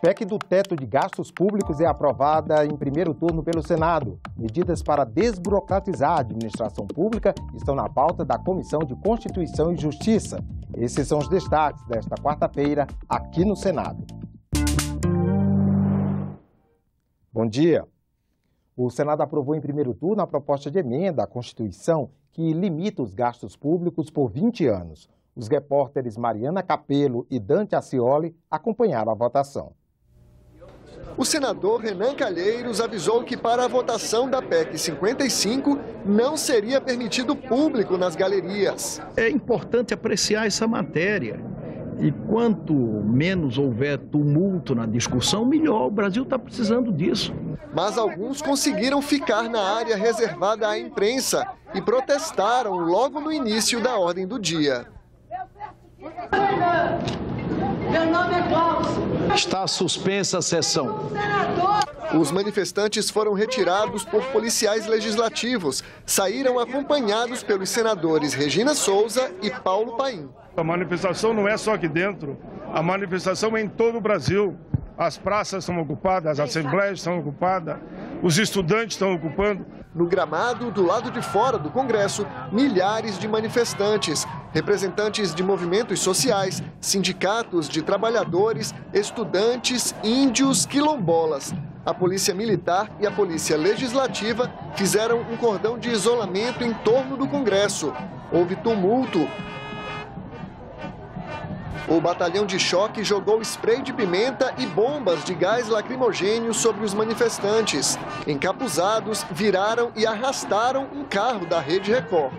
PEC do teto de gastos públicos é aprovada em primeiro turno pelo Senado. Medidas para desburocratizar a administração pública estão na pauta da Comissão de Constituição e Justiça. Esses são os destaques desta quarta-feira aqui no Senado. Bom dia. O Senado aprovou em primeiro turno a proposta de emenda à Constituição que limita os gastos públicos por 20 anos. Os repórteres Mariana Capello e Dante Ascioli acompanharam a votação. O senador Renan Calheiros avisou que para a votação da PEC 55 não seria permitido público nas galerias. É importante apreciar essa matéria e quanto menos houver tumulto na discussão, melhor. O Brasil está precisando disso. Mas alguns conseguiram ficar na área reservada à imprensa e protestaram logo no início da ordem do dia. Meu nome é Cláudio. Está suspensa a sessão. Os manifestantes foram retirados por policiais legislativos. Saíram acompanhados pelos senadores Regina Souza e Paulo Paim. A manifestação não é só aqui dentro, a manifestação é em todo o Brasil. As praças estão ocupadas, as assembleias estão ocupadas, os estudantes estão ocupando. No gramado, do lado de fora do Congresso, milhares de manifestantes, representantes de movimentos sociais, sindicatos de trabalhadores, estudantes, índios, quilombolas. A Polícia Militar e a Polícia Legislativa fizeram um cordão de isolamento em torno do Congresso. Houve tumulto. O batalhão de choque jogou spray de pimenta e bombas de gás lacrimogêneo sobre os manifestantes. Encapuzados, viraram e arrastaram um carro da Rede Record.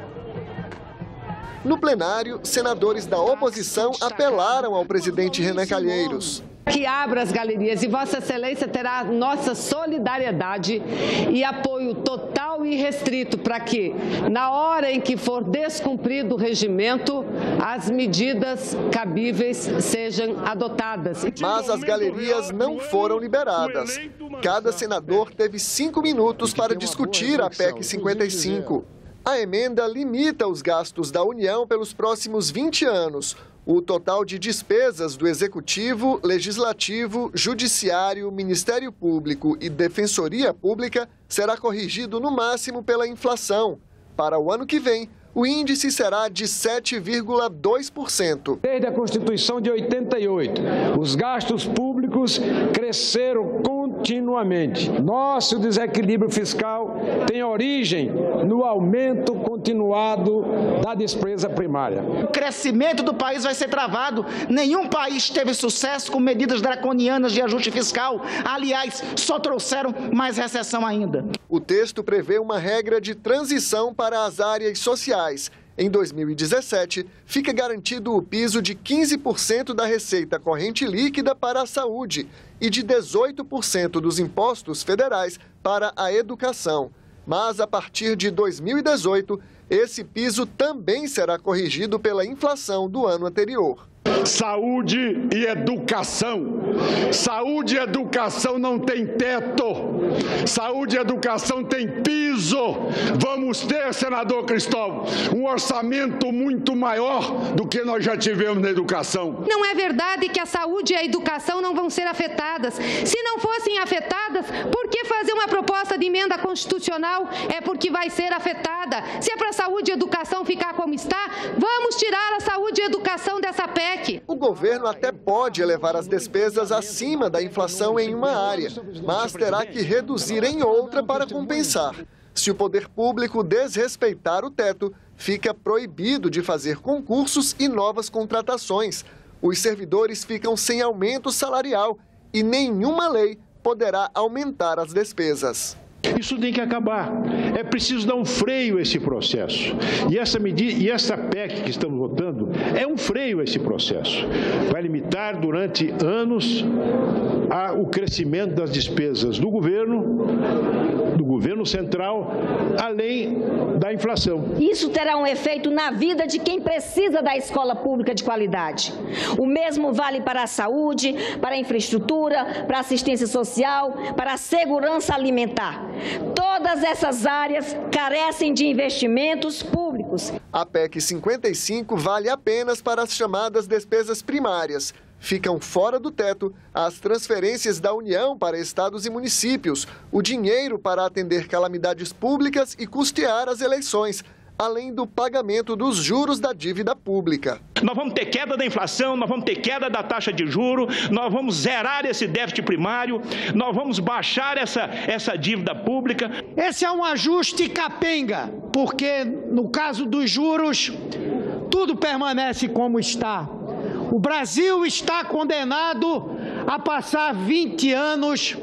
No plenário, senadores da oposição apelaram ao presidente Renan Calheiros. Que abra as galerias e Vossa Excelência terá nossa solidariedade e apoio total e restrito para que, na hora em que for descumprido o regimento, as medidas cabíveis sejam adotadas. Mas as galerias não foram liberadas. Cada senador teve 5 minutos para discutir a PEC 55. A emenda limita os gastos da União pelos próximos 20 anos. O total de despesas do Executivo, Legislativo, Judiciário, Ministério Público e Defensoria Pública será corrigido no máximo pela inflação. Para o ano que vem, o índice será de 7,2%. Desde a Constituição de 88, os gastos públicos cresceram continuamente. Nosso desequilíbrio fiscal tem origem no aumento continuado da despesa primária. O crescimento do país vai ser travado. Nenhum país teve sucesso com medidas draconianas de ajuste fiscal. Aliás, só trouxeram mais recessão ainda. O texto prevê uma regra de transição para as áreas sociais. Em 2017, fica garantido o piso de 15% da receita corrente líquida para a saúde e de 18% dos impostos federais para a educação. Mas, a partir de 2018, esse piso também será corrigido pela inflação do ano anterior. Saúde e educação. Saúde e educação não tem teto. Saúde e educação tem piso. Vamos ter, senador Cristóvão, um orçamento muito maior do que nós já tivemos na educação. Não é verdade que a saúde e a educação não vão ser afetadas. Se não fossem afetadas, por que fazer uma proposta de emenda constitucional? É porque vai ser afetada. Se é para a saúde e educação ficar como está, vamos tirar a saúde e educação dessa PEC. O governo até pode elevar as despesas acima da inflação em uma área, mas terá que reduzir em outra para compensar. Se o poder público desrespeitar o teto, fica proibido de fazer concursos e novas contratações. Os servidores ficam sem aumento salarial e nenhuma lei poderá aumentar as despesas. Isso tem que acabar. É preciso dar um freio a esse processo. E essa medida, e essa PEC que estamos votando é um freio a esse processo. Vai limitar durante anos o crescimento das despesas do governo central, além da inflação. Isso terá um efeito na vida de quem precisa da escola pública de qualidade. O mesmo vale para a saúde, para a infraestrutura, para a assistência social, para a segurança alimentar. Todas essas áreas carecem de investimentos públicos. A PEC 55 vale apenas para as chamadas despesas primárias. Ficam fora do teto as transferências da União para estados e municípios, o dinheiro para atender calamidades públicas e custear as eleições, além do pagamento dos juros da dívida pública. Nós vamos ter queda da inflação, nós vamos ter queda da taxa de juros, nós vamos zerar esse déficit primário, nós vamos baixar essa dívida pública. Esse é um ajuste capenga, porque no caso dos juros, tudo permanece como está. O Brasil está condenado a passar 20 anos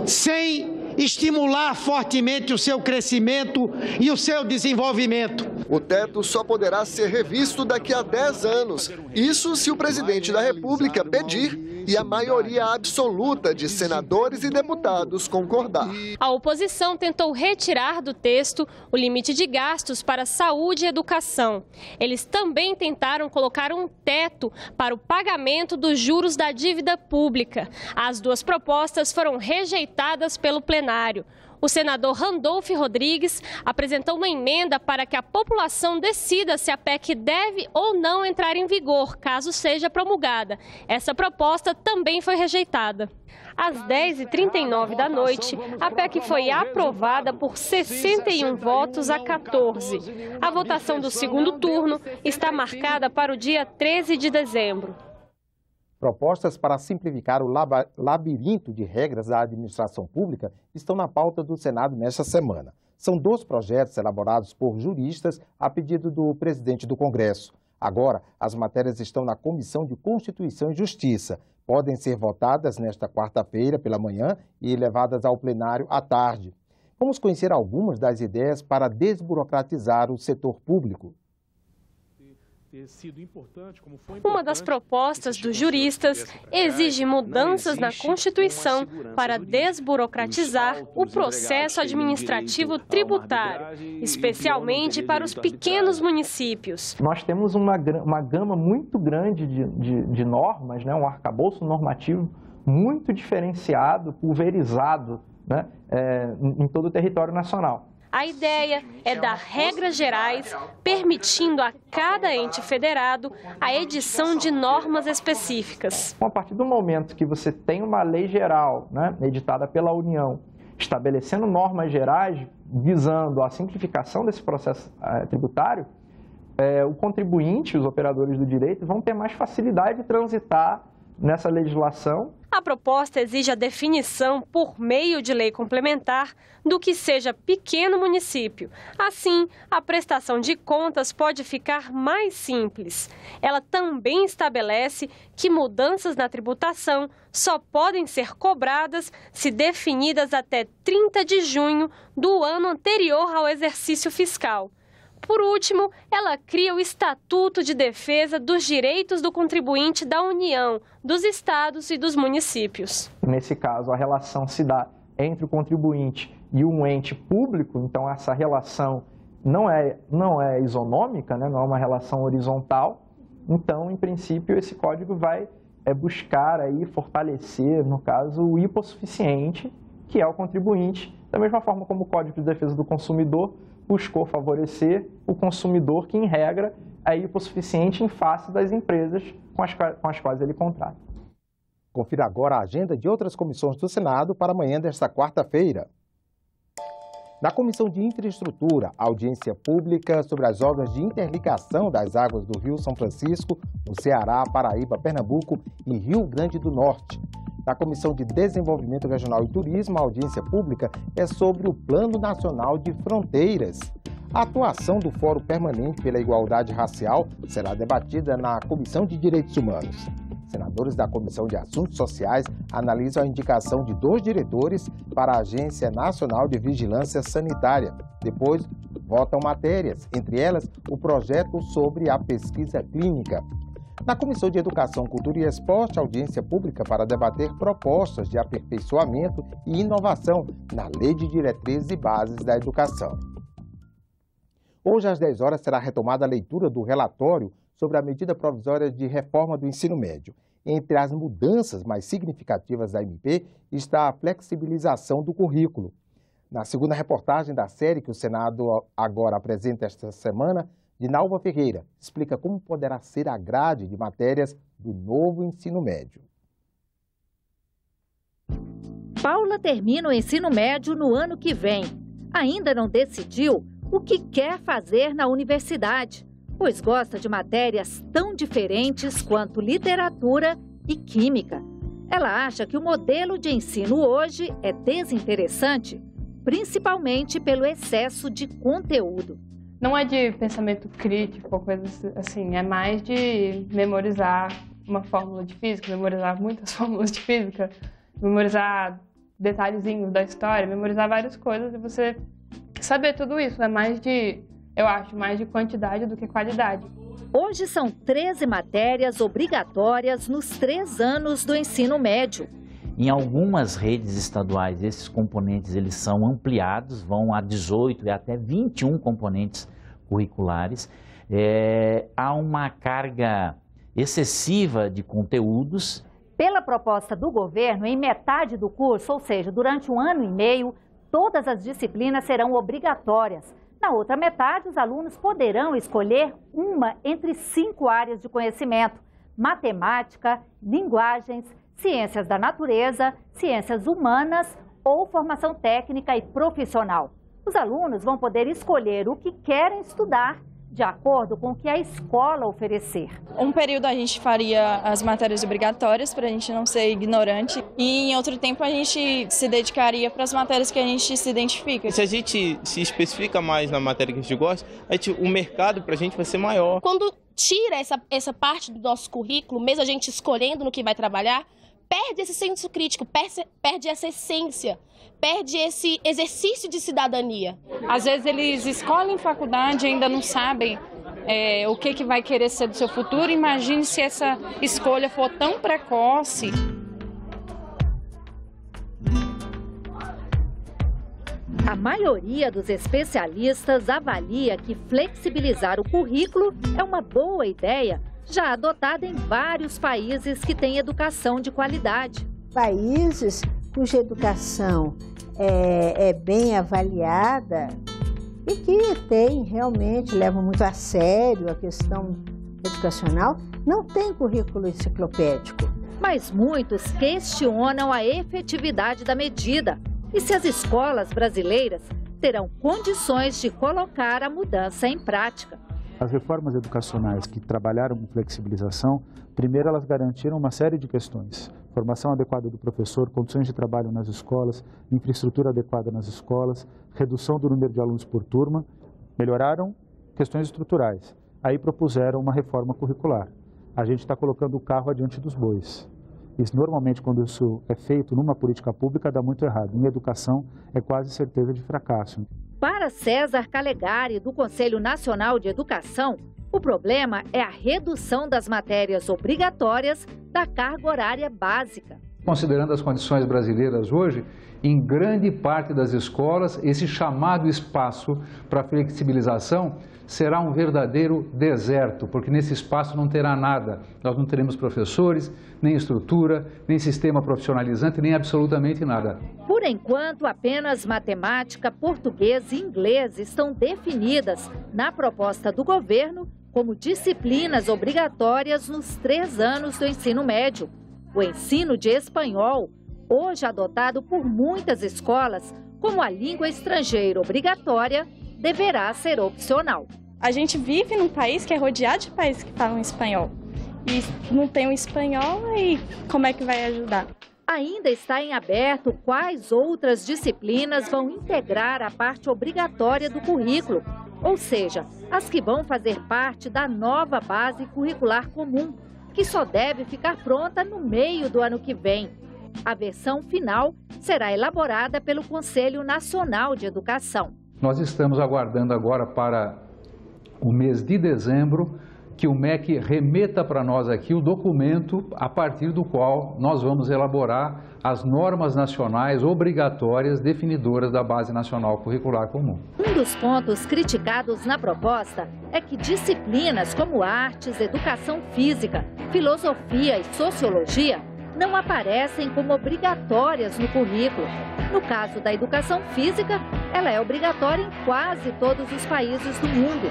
sem estimular fortemente o seu crescimento e o seu desenvolvimento. O teto só poderá ser revisto daqui a 10 anos. Isso se o presidente da República pedir e a maioria absoluta de senadores e deputados concordar. A oposição tentou retirar do texto o limite de gastos para saúde e educação. Eles também tentaram colocar um teto para o pagamento dos juros da dívida pública. As duas propostas foram rejeitadas pelo plenário. O senador Randolfo Rodrigues apresentou uma emenda para que a população decida se a PEC deve ou não entrar em vigor, caso seja promulgada. Essa proposta também foi rejeitada. Às 10h39 da noite, a PEC foi aprovada por 61 votos a 14. A votação do segundo turno está marcada para o dia 13 de dezembro. Propostas para simplificar o labirinto de regras da administração pública estão na pauta do Senado nesta semana. São 2 projetos elaborados por juristas a pedido do presidente do Congresso. Agora, as matérias estão na Comissão de Constituição e Justiça. Podem ser votadas nesta quarta-feira pela manhã e levadas ao plenário à tarde. Vamos conhecer algumas das ideias para desburocratizar o setor público. Uma das propostas dos juristas exige mudanças na Constituição para desburocratizar o processo administrativo tributário, especialmente para os pequenos municípios. Nós temos uma gama muito grande de normas, né, um arcabouço normativo muito diferenciado, pulverizado, né, em todo o território nacional. A ideia é dar regras gerais, permitindo a cada ente federado a edição de normas específicas. A partir do momento que você tem uma lei geral, né, editada pela União, estabelecendo normas gerais, visando a simplificação desse processo tributário, o contribuinte, os operadores do direito, vão ter mais facilidade de transitar nessa legislação. A proposta exige a definição, por meio de lei complementar, do que seja pequeno município. Assim, a prestação de contas pode ficar mais simples. Ela também estabelece que mudanças na tributação só podem ser cobradas se definidas até 30 de junho do ano anterior ao exercício fiscal. Por último, ela cria o Estatuto de Defesa dos Direitos do Contribuinte da União, dos estados e dos municípios. Nesse caso, a relação se dá entre o contribuinte e um ente público, então essa relação não é isonômica, né? Não é uma relação horizontal. Então, em princípio, esse código vai buscar aí fortalecer, no caso, o hipossuficiente, que é o contribuinte, da mesma forma como o Código de Defesa do Consumidor buscou favorecer o consumidor que, em regra, é hipossuficiente em face das empresas com as quais ele contrata. Confira agora a agenda de outras comissões do Senado para amanhã desta quarta-feira. Na Comissão de Infraestrutura, audiência pública sobre as obras de interligação das águas do Rio São Francisco, no Ceará, Paraíba, Pernambuco e Rio Grande do Norte. Na Comissão de Desenvolvimento Regional e Turismo, a audiência pública é sobre o Plano Nacional de Fronteiras. A atuação do Fórum Permanente pela Igualdade Racial será debatida na Comissão de Direitos Humanos. Senadores da Comissão de Assuntos Sociais analisam a indicação de 2 diretores para a Agência Nacional de Vigilância Sanitária. Depois, votam matérias, entre elas o projeto sobre a pesquisa clínica. Na Comissão de Educação, Cultura e Esporte, audiência pública para debater propostas de aperfeiçoamento e inovação na Lei de Diretrizes e Bases da Educação. Hoje, às 10 horas, será retomada a leitura do relatório sobre a medida provisória de reforma do ensino médio. Entre as mudanças mais significativas da MP está a flexibilização do currículo. Na segunda reportagem da série que o Senado agora apresenta esta semana, Dinalva Ferreira explica como poderá ser a grade de matérias do novo ensino médio. Paula termina o ensino médio no ano que vem. Ainda não decidiu o que quer fazer na universidade, pois gosta de matérias tão diferentes quanto literatura e química. Ela acha que o modelo de ensino hoje é desinteressante, principalmente pelo excesso de conteúdo. Não é de pensamento crítico ou coisa assim, é mais de memorizar uma fórmula de física, memorizar muitas fórmulas de física, memorizar detalhezinhos da história, memorizar várias coisas e você saber tudo isso. É mais de, eu acho, mais de quantidade do que qualidade. Hoje são 13 matérias obrigatórias nos 3 anos do ensino médio. Em algumas redes estaduais, esses componentes eles são ampliados, vão a 18 e até 21 componentes curriculares. Há uma carga excessiva de conteúdos. Pela proposta do governo, em metade do curso, ou seja, durante 1 ano e meio, todas as disciplinas serão obrigatórias. Na outra metade, os alunos poderão escolher uma entre 5 áreas de conhecimento: matemática, linguagens, ciências da natureza, ciências humanas ou formação técnica e profissional. Os alunos vão poder escolher o que querem estudar de acordo com o que a escola oferecer. Um período a gente faria as matérias obrigatórias para a gente não ser ignorante e em outro tempo a gente se dedicaria para as matérias que a gente se identifica. Se a gente se especifica mais na matéria que a gente gosta, o mercado para a gente vai ser maior. Quando tira essa parte do nosso currículo, mesmo a gente escolhendo no que vai trabalhar, perde esse senso crítico, perde essa essência, perde esse exercício de cidadania. Às vezes eles escolhem faculdade e ainda não sabem o que vai querer ser do seu futuro. Imagine se essa escolha for tão precoce. A maioria dos especialistas avalia que flexibilizar o currículo é uma boa ideia, já adotada em vários países que têm educação de qualidade. Países cuja educação é bem avaliada e que realmente levam muito a sério a questão educacional, não tem currículo enciclopédico. Mas muitos questionam a efetividade da medida e se as escolas brasileiras terão condições de colocar a mudança em prática. As reformas educacionais que trabalharam com flexibilização, primeiro elas garantiram uma série de questões. Formação adequada do professor, condições de trabalho nas escolas, infraestrutura adequada nas escolas, redução do número de alunos por turma, melhoraram questões estruturais. Aí propuseram uma reforma curricular. A gente está colocando o carro adiante dos bois. E normalmente quando isso é feito numa política pública dá muito errado. Em educação é quase certeza de fracasso. Para César Calegari, do Conselho Nacional de Educação, o problema é a redução das matérias obrigatórias da carga horária básica. Considerando as condições brasileiras hoje, em grande parte das escolas, esse chamado espaço para flexibilização será um verdadeiro deserto, porque nesse espaço não terá nada. Nós não teremos professores, nem estrutura, nem sistema profissionalizante, nem absolutamente nada. Por enquanto, apenas matemática, português e inglês estão definidas na proposta do governo como disciplinas obrigatórias nos 3 anos do ensino médio. O ensino de espanhol, hoje adotado por muitas escolas como a língua estrangeira obrigatória, deverá ser opcional. A gente vive num país que é rodeado de países que falam espanhol. E não tem o espanhol, aí como é que vai ajudar? Ainda está em aberto quais outras disciplinas vão integrar a parte obrigatória do currículo, ou seja, as que vão fazer parte da nova base curricular comum, que só deve ficar pronta no meio do ano que vem. A versão final será elaborada pelo Conselho Nacional de Educação. Nós estamos aguardando agora para o mês de dezembro que o MEC remeta para nós aqui o documento a partir do qual nós vamos elaborar as normas nacionais obrigatórias definidoras da Base Nacional Curricular Comum. Um dos pontos criticados na proposta é que disciplinas como artes, educação física, filosofia e sociologia não aparecem como obrigatórias no currículo. No caso da educação física, ela é obrigatória em quase todos os países do mundo.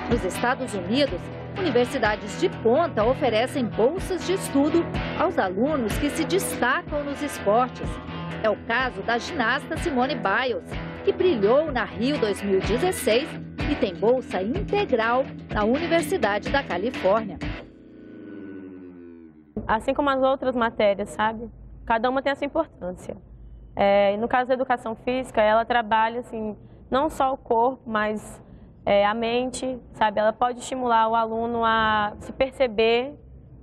Nos Estados Unidos, universidades de ponta oferecem bolsas de estudo aos alunos que se destacam nos esportes. É o caso da ginasta Simone Biles, que brilhou na Rio 2016 e tem bolsa integral na Universidade da Califórnia. Assim como as outras matérias, sabe? Cada uma tem essa importância. No caso da educação física, ela trabalha assim, não só o corpo, mas a mente, sabe? Ela pode estimular o aluno a se perceber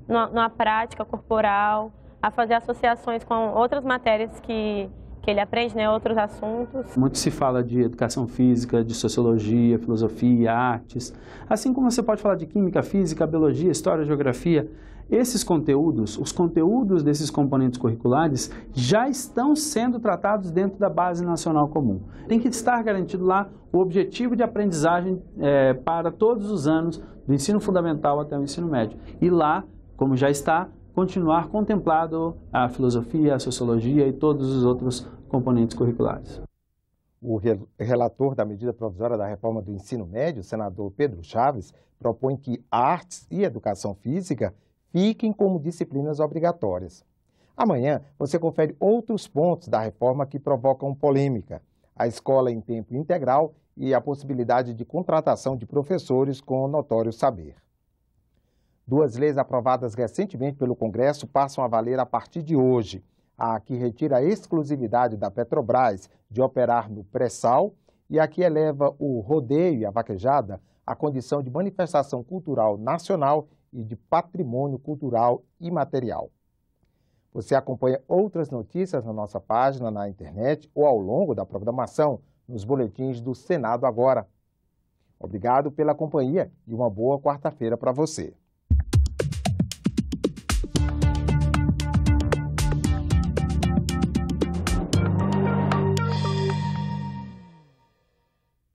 numa prática corporal, a fazer associações com outras matérias que ele aprende, né, outros assuntos. Muito se fala de educação física, de sociologia, filosofia, artes. Assim como você pode falar de química, física, biologia, história, geografia. Esses conteúdos, os conteúdos desses componentes curriculares já estão sendo tratados dentro da Base Nacional Comum. Tem que estar garantido lá o objetivo de aprendizagem para todos os anos, do ensino fundamental até o ensino médio. E lá, como já está, continuar contemplado a filosofia, a sociologia e todos os outros componentes curriculares. O relator da medida provisória da reforma do ensino médio, o senador Pedro Chaves, propõe que artes e educação física fiquem como disciplinas obrigatórias. Amanhã, você confere outros pontos da reforma que provocam polêmica: a escola em tempo integral e a possibilidade de contratação de professores com notório saber. Duas leis aprovadas recentemente pelo Congresso passam a valer a partir de hoje. A que retira a exclusividade da Petrobras de operar no pré-sal e a que eleva o rodeio e a vaquejada à condição de manifestação cultural nacional e de patrimônio cultural imaterial. Você acompanha outras notícias na nossa página na internet ou ao longo da programação nos boletins do Senado Agora. Obrigado pela companhia e uma boa quarta-feira para você.